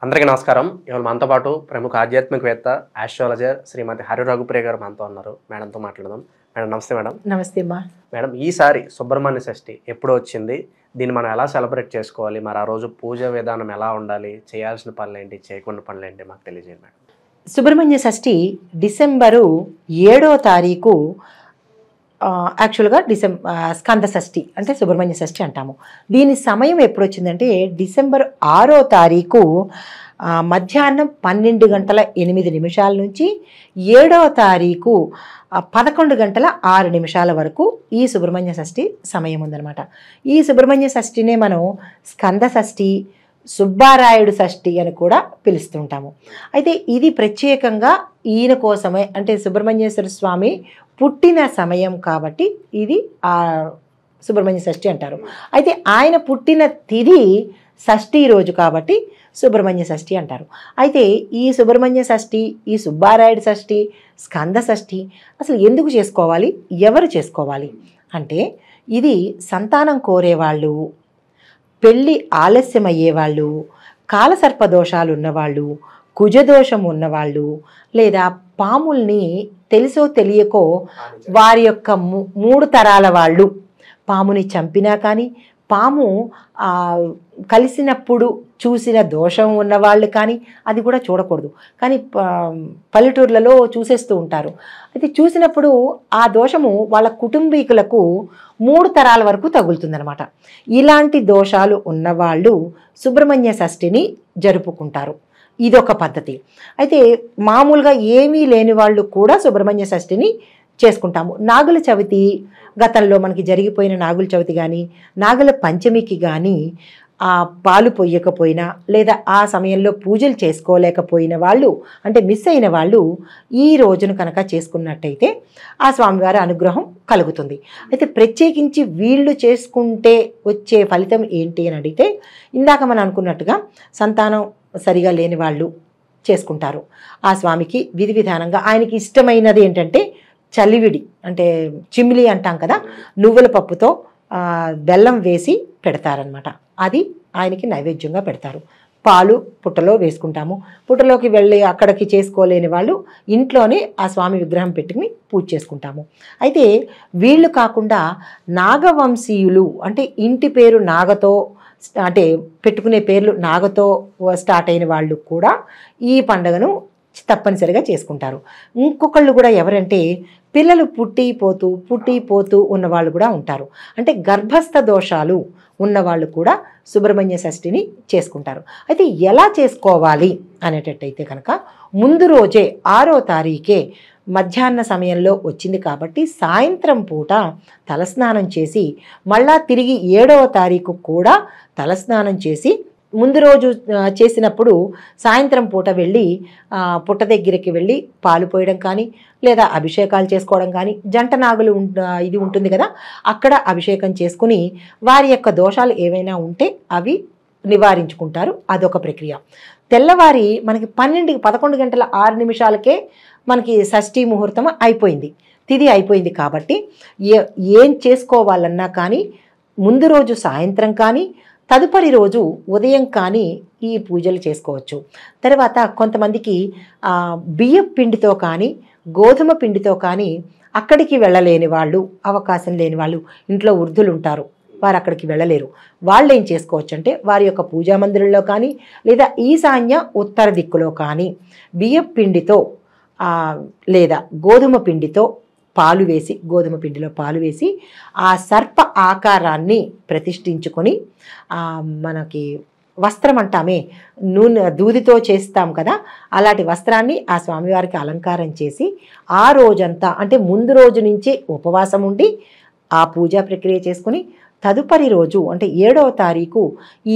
అందరికీ నమస్కారం. ఇవాళ మనతో పాటు ప్రముఖ ఆధ్యాత్మికవేత్త, ఆస్ట్రాలజర్ శ్రీమతి హరి రఘుప్రియ గారు మనతో ఉన్నారు. మేడంతో మాట్లాడదాం. మేడం నమస్తే మేడం. నమస్తే అమ్మా. మేడం, ఈసారి సుబ్రహ్మణ్య షష్ఠి ఎప్పుడు వచ్చింది? దీన్ని మనం ఎలా సెలబ్రేట్ చేసుకోవాలి? మరి ఆ రోజు పూజ విధానం ఎలా ఉండాలి? చేయాల్సిన పనులు ఏంటి, చేయకుండా పనులు ఏంటి మాకు తెలియజేయండి మేడం. సుబ్రహ్మణ్య షష్ఠి డిసెంబరు 7వ తారీఖు. యాక్చువల్గా స్కంద షష్ఠి అంటే సుబ్రహ్మణ్య షష్ఠి అంటాము. దీని సమయం ఎప్పుడు వచ్చిందంటే డిసెంబర్ 6వ తారీఖు మధ్యాహ్నం 12:08 నుంచి 7వ తారీఖు 11:06 వరకు ఈ సుబ్రహ్మణ్య షష్ఠి సమయం ఉందన్నమాట. ఈ సుబ్రహ్మణ్య షష్ఠినే మనం స్కంద షష్ఠి, సుబ్బారాయుడు షష్ఠి అని కూడా పిలుస్తుంటాము. అయితే ఇది ప్రత్యేకంగా ఈయన కోసమే, అంటే సుబ్రహ్మణ్యేశ్వర స్వామి పుట్టిన సమయం కాబట్టి ఇది ఆ సుబ్రహ్మణ్య షష్ఠి అంటారు. అయితే ఆయన పుట్టిన తిథి షష్ఠి రోజు కాబట్టి సుబ్రహ్మణ్య షష్ఠి అంటారు. అయితే ఈ సుబ్రహ్మణ్య షష్ఠి, ఈ సుబ్బారాయుడు షష్ఠి, స్కంద షష్ఠి అసలు ఎందుకు చేసుకోవాలి, ఎవరు చేసుకోవాలి అంటే, ఇది సంతానం కోరేవాళ్ళు, పెళ్ళి ఆలస్యం అయ్యేవాళ్ళు, కాలసర్పదోషాలు ఉన్నవాళ్ళు, కుజదోషం ఉన్నవాళ్ళు, లేదా పాముల్ని తెలుసో తెలియకో వారి యొక్క 3 తరాల వాళ్ళు పాముని చంపినా కానీ, పాము కలిసినప్పుడు చూసిన దోషం ఉన్నవాళ్ళు కానీ అది కూడా చూడకూడదు. కానీ పల్లెటూర్లలో చూసేస్తూ ఉంటారు. అయితే చూసినప్పుడు ఆ దోషము వాళ్ళ కుటుంబీకులకు 3 తరాల వరకు తగులుతుందనమాట. ఇలాంటి దోషాలు ఉన్నవాళ్ళు సుబ్రహ్మణ్య షష్ఠిని జరుపుకుంటారు. ఇదొక పద్ధతి. అయితే మామూలుగా ఏమీ లేని వాళ్ళు కూడా సుబ్రహ్మణ్య షష్ఠిని చేసుకుంటాము. నాగుల చవితి, గతంలో మనకి జరిగిపోయిన నాగుల చవితి కానీ, నాగుల పంచమికి కానీ పాలు పొయ్యకపోయినా, లేదా ఆ సమయంలో పూజలు చేసుకోలేకపోయిన వాళ్ళు, అంటే మిస్ అయిన వాళ్ళు ఈ రోజును కనుక చేసుకున్నట్టయితే ఆ స్వామివారి అనుగ్రహం కలుగుతుంది. అయితే ప్రత్యేకించి వీళ్ళు చేసుకుంటే వచ్చే ఫలితం ఏంటి అని అడిగితే, ఇందాక మనం అనుకున్నట్టుగా సంతానం సరిగా లేని వాళ్ళు చేసుకుంటారు. ఆ స్వామికి విధి విధానంగా ఆయనకి ఇష్టమైనది ఏంటంటే చలివిడి, అంటే చిమ్మిలి అంటాం కదా, నువ్వుల పప్పుతో బెల్లం వేసి పెడతారనమాట. అది ఆయనకి నైవేద్యంగా పెడతారు. పాలు పుట్టలో వేసుకుంటాము. పుట్టలోకి వెళ్ళి అక్కడికి చేసుకోలేని వాళ్ళు ఇంట్లోనే ఆ స్వామి విగ్రహం పెట్టుకుని పూజ చేసుకుంటాము. అయితే వీళ్ళు కాకుండా నాగవంశీయులు, అంటే ఇంటి పేరు నాగతో, అంటే పెట్టుకునే పేర్లు నాగతో స్టార్ట్ అయిన వాళ్ళు కూడా ఈ పండుగను తప్పనిసరిగా చేసుకుంటారు. ఇంకొకళ్ళు కూడా ఎవరంటే పిల్లలు పుట్టిపోతూ ఉన్నవాళ్ళు కూడా ఉంటారు. అంటే గర్భస్థ దోషాలు ఉన్నవాళ్ళు కూడా సుబ్రహ్మణ్య షష్ఠిని చేసుకుంటారు. అయితే ఎలా చేసుకోవాలి అనేటట్టయితే కనుక, ముందు రోజే 6వ తారీఖే మధ్యాహ్న సమయంలో వచ్చింది కాబట్టి సాయంత్రం పూట తలస్నానం చేసి, మళ్ళా తిరిగి 7వ తారీఖు కూడా తలస్నానం చేసి, ముందు రోజు చేసినప్పుడు సాయంత్రం పూట వెళ్ళి పుట్ట దగ్గరికి వెళ్ళి పాలు పోయడం కానీ, లేదా అభిషేకాలు చేసుకోవడం కానీ, జంట నాగులు ఇది ఉంటుంది కదా, అక్కడ అభిషేకం చేసుకుని వారి యొక్క దోషాలు ఏవైనా ఉంటే అవి నివారించుకుంటారు. అదొక ప్రక్రియ. తెల్లవారి మనకి 11:06 మనకి షష్ఠీ ముహూర్తం అయిపోయింది, తిథి అయిపోయింది. కాబట్టి ఏం చేసుకోవాలన్నా కానీ ముందు రోజు సాయంత్రం కానీ, తదుపరి రోజు ఉదయం కానీ ఈ పూజలు చేసుకోవచ్చు. తర్వాత కొంతమందికి బియ్యం పిండితో కానీ, గోధుమ పిండితో కానీ అక్కడికి వెళ్ళలేని వాళ్ళు, అవకాశం లేని వాళ్ళు, ఇంట్లో వృద్ధులు ఉంటారు, వారు అక్కడికి వెళ్ళలేరు. వాళ్ళు ఏం చేసుకోవచ్చు అంటే, వారి యొక్క పూజా మందిరంలో కానీ, లేదా ఈశాన్య ఉత్తర దిక్కులో కానీ బియ్యం పిండితో లేదా గోధుమ పిండితో పాలు వేసి, గోధుమ పిండిలో పాలు వేసి ఆ సర్ప ఆకారాన్ని ప్రతిష్ఠించుకొని, మనకి వస్త్రం అంటామే, దూదితో చేస్తాం కదా, అలాంటి వస్త్రాన్ని ఆ స్వామివారికి అలంకారం చేసి ఆ రోజంతా, అంటే ముందు రోజు నుంచే ఉపవాసం ఉండి ఆ పూజా ప్రక్రియ చేసుకుని, తదుపరి రోజు అంటే 7వ తారీఖు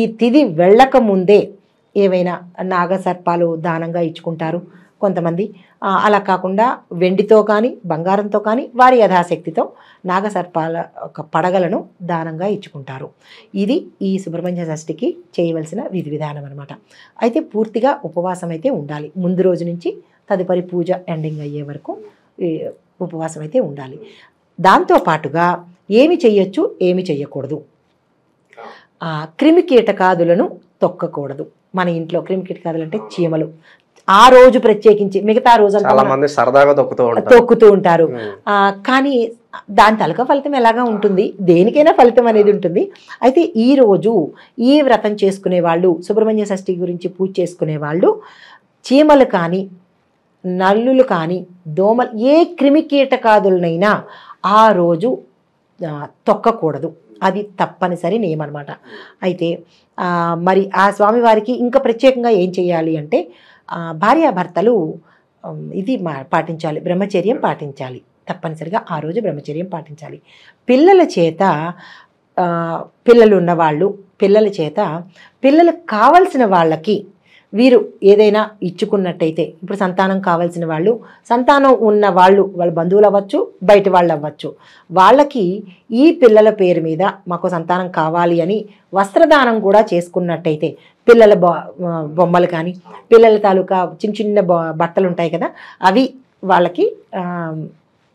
ఈ తిథి వెళ్ళక ముందే ఏవైనా నాగసర్పాలు దానంగా ఇచ్చుకుంటారు కొంతమంది. అలా కాకుండా వెండితో కానీ, బంగారంతో కానీ వారి యథాశక్తితో నాగసర్పాల ఒక పడగలను దానంగా ఇచ్చుకుంటారు. ఇది ఈ సుబ్రహ్మణ్య షష్ఠికి చేయవలసిన విధి విధానం అనమాట. అయితే పూర్తిగా ఉపవాసం అయితే ఉండాలి. ముందు రోజు నుంచి తదుపరి పూజ ఎండింగ్ అయ్యే వరకు ఉపవాసం అయితే ఉండాలి. దాంతోపాటుగా ఏమి చెయ్యొచ్చు, ఏమి చెయ్యకూడదు, క్రిమి కీటకాదులను తొక్కకూడదు. మన ఇంట్లో క్రిమికీటకాదులు అంటే చీమలు. ఆ రోజు ప్రత్యేకించి మిగతా రోజంతా చాలా మంది సరదాగా తొక్కుతూ ఉంటారు. కానీ దాని తలక ఫలితం ఎలాగా ఉంటుంది, దేనికైనా ఫలితం అనేది ఉంటుంది. అయితే ఈ రోజు ఈ వ్రతం చేసుకునే వాళ్ళు, సుబ్రహ్మణ్య షష్ఠి గురించి పూజ చేసుకునే వాళ్ళు చీమలు కానీ నల్లులు కానీ దోమలు ఏ క్రిమికీటకాదులనైనా ఆ రోజు తొక్కకూడదు. అది తప్పనిసరి నియమం అనమాట. అయితే మరి ఆ స్వామివారికి ఇంకా ప్రత్యేకంగా ఏం చేయాలి అంటే భార్యాభర్తలు ఇది పాటించాలి, బ్రహ్మచర్యం పాటించాలి. తప్పనిసరిగా ఆ రోజు బ్రహ్మచర్యం పాటించాలి. పిల్లల చేత పిల్లలు ఉన్నవాళ్ళు పిల్లల చేత పిల్లలకు కావలసిన వాళ్ళకి వీరు ఏదైనా ఇచ్చుకున్నట్టయితే, ఇప్పుడు సంతానం కావాల్సిన వాళ్ళు, సంతానం ఉన్న వాళ్ళు వాళ్ళ బంధువులు అవ్వచ్చు, బయట వాళ్ళు అవ్వచ్చు, వాళ్ళకి ఈ పిల్లల పేరు మీద మాకు సంతానం కావాలి అని వస్త్రదానం కూడా చేసుకున్నట్టయితే, పిల్లల బొమ్మలు కానీ పిల్లల తాలూకా చిన్న చిన్న బట్టలు ఉంటాయి కదా, అవి వాళ్ళకి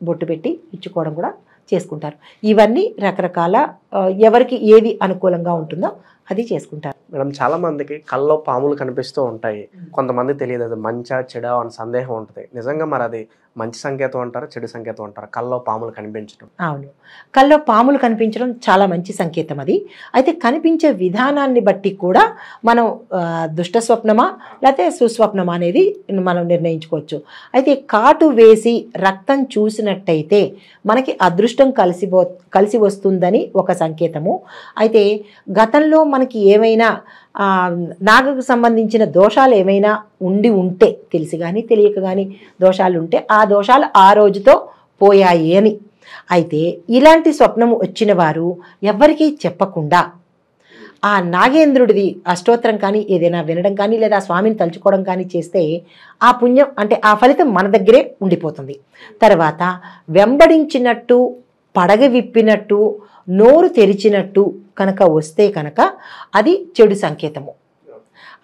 బొట్టు పెట్టి ఇచ్చుకోవడం కూడా చేసుకుంటారు. ఇవన్నీ రకరకాల ఎవరికి ఏది అనుకూలంగా ఉంటుందో అది చేసుకుంటారు. మేడం చాలా మందికి కల్లో పాములు కనిపిస్తూ ఉంటాయి, కొంతమంది తెలియదు అది మంచా చెడా అని సందేహం ఉంటుంది. నిజంగా మరి అది మంచి సంకేతం అంటారా, చెడు సంకేతం అంటారా కల్లో పాములు కనిపించడం? అవును, కల్లో పాములు కనిపించడం చాలా మంచి సంకేతం అది. అయితే కనిపించే విధానాన్ని బట్టి కూడా మనం దుష్ట స్వప్నమా లేకపోతే సుస్వప్నమా అనేది మనం నిర్ణయించుకోవచ్చు. అయితే కాటు వేసి రక్తం చూసినట్టయితే మనకి అదృష్టం కలిసి వస్తుందని ఒక సంకేతము. అయితే గతంలో మనకి ఏమైనా నాగకు సంబంధించిన దోషాలు ఏమైనా ఉంటే, తెలిసి కానీ తెలియక కానీ దోషాలు ఉంటే ఆ దోషాలు ఆ రోజుతో పోయాయి అని. అయితే ఇలాంటి స్వప్నము వచ్చిన వారు ఎవ్వరికీ చెప్పకుండా ఆ నాగేంద్రుడిది అష్టోత్తరం కానీ ఏదైనా వినడం కానీ లేదా స్వామిని తలుచుకోవడం కానీ చేస్తే ఆ పుణ్యం అంటే ఆ ఫలితం మన దగ్గరే ఉండిపోతుంది. తర్వాత వెంబడించినట్టు, పడగ విప్పినట్టు, నోరు తెరిచినట్టు కనుక వస్తే కనుక అది చెడు సంకేతము.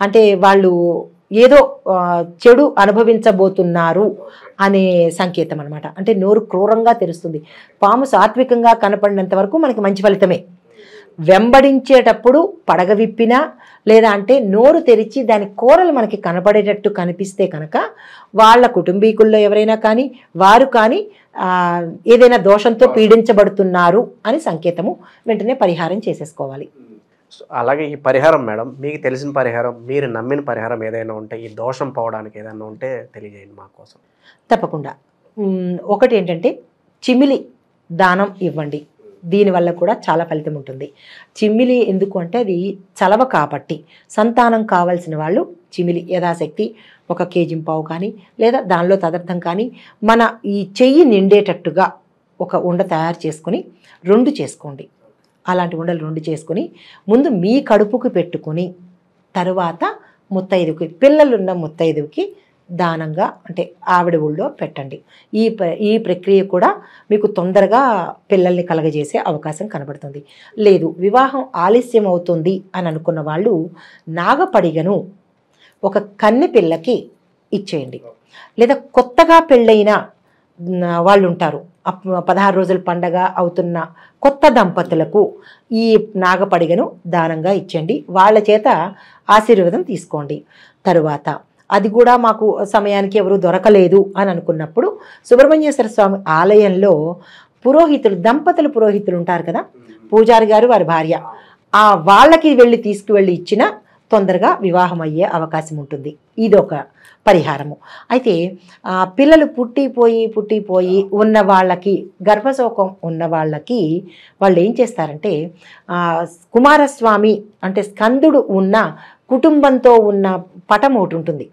అంటే వాళ్ళు ఏదో చెడు అనుభవించబోతున్నారు అనే సంకేతం అనమాట. అంటే నోరు క్రూరంగా తెరుస్తుంది. పాము సాత్వికంగా కనపడినంత వరకు మనకి మంచి ఫలితమే. వెంబడించేటప్పుడు పడగ విప్పినా లేదా అంటే నోరు తెరిచి దాని కూరలు మనకి కనపడేటట్టు కనిపిస్తే కనుక వాళ్ళ కుటుంబీకుల్లో ఎవరైనా కానీ వారు కానీ ఏదైనా దోషంతో పీడించబడుతున్నారు అని సంకేతము. వెంటనే పరిహారం చేసేసుకోవాలి. అలాగే ఈ పరిహారం మేడం, మీకు తెలిసిన పరిహారం, మీరు నమ్మిన పరిహారం ఏదైనా ఉంటే, ఈ దోషం పోవడానికి ఏదైనా ఉంటే తెలియజేయండి మా కోసం. తప్పకుండా. ఒకటి ఏంటంటే చిమిలి దానం ఇవ్వండి. దీనివల్ల కూడా చాలా ఫలితం ఉంటుంది. చిమిలి ఎందుకు అంటే అది చలవ కాబట్టి సంతానం కావాల్సిన వాళ్ళు చిమిలి యథాశక్తి 1 కేజీ పావు కానీ లేదా దానిలో తదర్థం కానీ మన ఈ చెయ్యి నిండేటట్టుగా ఒక ఉండ తయారు చేసుకొని 2 చేసుకోండి. అలాంటి ఉండలు 2 చేసుకొని ముందు మీ కడుపుకు పెట్టుకొని తర్వాత ముత్తైదుకి, పిల్లలున్న ముత్తైదుకి దానంగా అంటే ఆవిడ ఊళ్ళో పెట్టండి. ఈ ప్రక్రియ కూడా మీకు తొందరగా పిల్లల్ని కలగజేసే అవకాశం కనబడుతుంది. లేదు వివాహం ఆలస్యం అవుతుంది అని అనుకున్న వాళ్ళు నాగపడిగను ఒక కన్నె పిల్లకి ఇచ్చేయండి. లేదా కొత్తగా పెళ్ళైన వాళ్ళు ఉంటారు, 16 రోజుల పండగ అవుతున్న కొత్త దంపతులకు ఈ నాగపడిగను దానంగా ఇచ్చండి. వాళ్ళ చేత ఆశీర్వాదం తీసుకోండి. తరువాత అది కూడా మాకు సమయానికి ఎవరు దొరకలేదు అని అనుకున్నప్పుడు సుబ్రహ్మణ్యేశ్వర స్వామి ఆలయంలో పురోహితులు, దంపతుల పురోహితులు ఉంటారు కదా, పూజారి గారు వారి భార్య, వాళ్ళకి వెళ్ళి తీసుకువెళ్ళి ఇచ్చిన తొందరగా వివాహం అయ్యే అవకాశం ఉంటుంది. ఇదొక పరిహారము. అయితే పిల్లలు పుట్టిపోయి ఉన్న వాళ్ళకి, గర్భశోకం ఉన్న వాళ్ళకి వాళ్ళు ఏం చేస్తారంటే కుమారస్వామి అంటే స్కందుడు ఉన్న కుటుంబంతో ఉన్న పటం ఒకటి ఉంటుంది.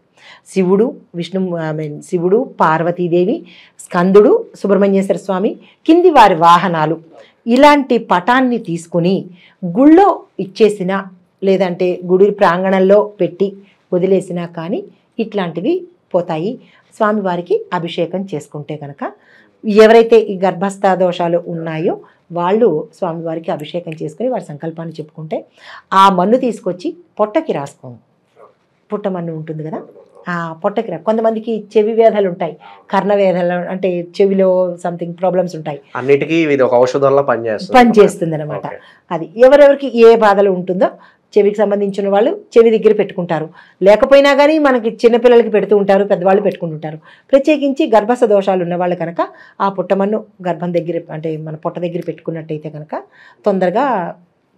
శివుడు, పార్వతీదేవి, స్కందుడు, సుబ్రహ్మణ్యేశ్వర స్వామి, కింది వారి వాహనాలు, ఇలాంటి పటాన్ని తీసుకుని గుళ్ళో ఇచ్చేసిన లేదంటే గుడి ప్రాంగణంలో పెట్టి వదిలేసినా కానీ ఇట్లాంటివి పోతాయి. స్వామివారికి అభిషేకం చేసుకుంటే కనుక ఎవరైతే ఈ గర్భస్థ దోషాలు ఉన్నాయో వాళ్ళు స్వామివారికి అభిషేకం చేసుకుని వారి సంకల్పాన్ని చెప్పుకుంటే ఆ మన్ను తీసుకొచ్చి పొట్టకి రాసుకోండి. పుట్టమన్ను ఉంటుంది కదా, పొట్టకి కొంతమందికి చెవి వేధాలు ఉంటాయి, కర్ణ వేధాలు అంటే చెవిలో సంథింగ్ ప్రాబ్లమ్స్ ఉంటాయి, అన్నిటికీ ఇది ఒక ఔషధంలా పనిచేస్తుంది అనమాట. అది ఎవరెవరికి ఏ బాధలు ఉంటుందో చెవికి సంబంధించిన వాళ్ళు చెవి దగ్గర పెట్టుకుంటారు. లేకపోయినా కానీ మనకి చిన్నపిల్లలకి పెడుతూ ఉంటారు, పెద్దవాళ్ళు పెట్టుకుంటుంటారు. ప్రత్యేకించి గర్భస్థ దోషాలు ఉన్న వాళ్ళు కనుక ఆ పుట్టమన్ను గర్భం దగ్గర అంటే మన పొట్ట దగ్గర పెట్టుకున్నట్టయితే కనుక తొందరగా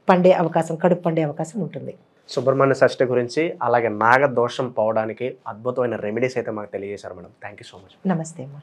పండే అవకాశం, కడుపు పండే అవకాశం ఉంటుంది. సుబ్రహ్మణ్య షష్ఠి గురించి అలాగే నాగ దోషం పోవడానికి అద్భుతమైన రెమెడీస్ అయితే మాకు తెలియజేశారు madam. Thank you so much. నమస్తే అమ్మా.